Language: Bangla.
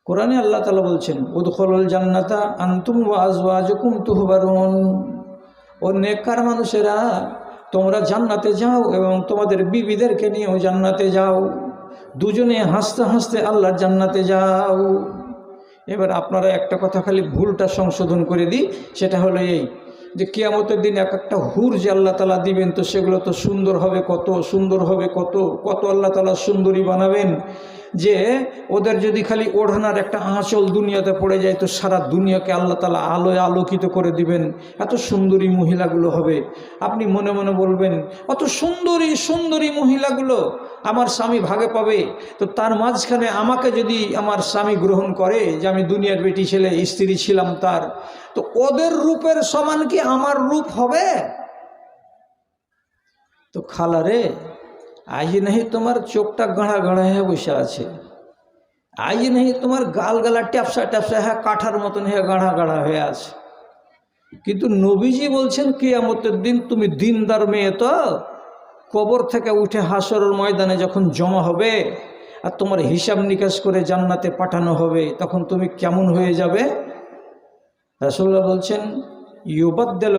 কোরআনে আল্লাহ তাআলা বলছেন, উদখুলুল জান্নাতা আনতুম ওয়া আজওয়াজুকুম তুহবারুন। ও নেককার মানুষেরা, তোমরা জান্নাতে যাও এবং তোমাদের বিবিদেরকে নিয়েও জান্নাতে যাও, দুজনে হাসতে হাসতে আল্লাহর জান্নাতে যাও। এবার আপনারা একটা কথা খালি ভুলটা সংশোধন করে দিই, সেটা হলো এই যে কিয়ামতের দিন এক একটা হুর যে আল্লাহ তাআলা দিবেন, তো সেগুলো তো সুন্দর হবে কত, সুন্দর হবে কত, কত আল্লাহ তাআলা সুন্দরী বানাবেন, যে ওদের যদি খালি ওড়নার একটা আঁচল দুনিয়াতে পড়ে যায় তো সারা দুনিয়াকে আল্লাহ তাআলা আলোয় আলোকিত করে দিবেন। এত সুন্দরী মহিলাগুলো হবে। আপনি মনে মনে বলবেন, অত সুন্দরী সুন্দরী মহিলাগুলো আমার স্বামী ভাগে পাবে, তো তার মাঝখানে আমাকে যদি আমার স্বামী গ্রহণ করে, যে আমি দুনিয়ার বেটি ছেলে স্ত্রী ছিলাম তার, তো ওদের রূপের সমান কি আমার রূপ হবে? তো খালারে, আজ नहीं তোমার চোখটা গাঢ়া গাঢ়া হয়ে বসে আছে, আজ नहीं তোমার গাল গালা ট্যাপসা ট্যাপসা হ্যাঁ কাঠার মতন হয়ে গাঢ়া গাঢ়া হয়ে আছে, কিন্তু নবীজি বলছেন কিয়ামতের দিন তুমি দিনদার মেয়ে, তো কবর থেকে উঠে হাসরের ময়দানে যখন জমা হবে আর তোমার হিসাব নিকাশ করে জান্নাতে পাঠানো হবে, তখন তুমি কেমন হয়ে যাবে? রাসূলুল্লাহ বলছেন, ইউবাদদাল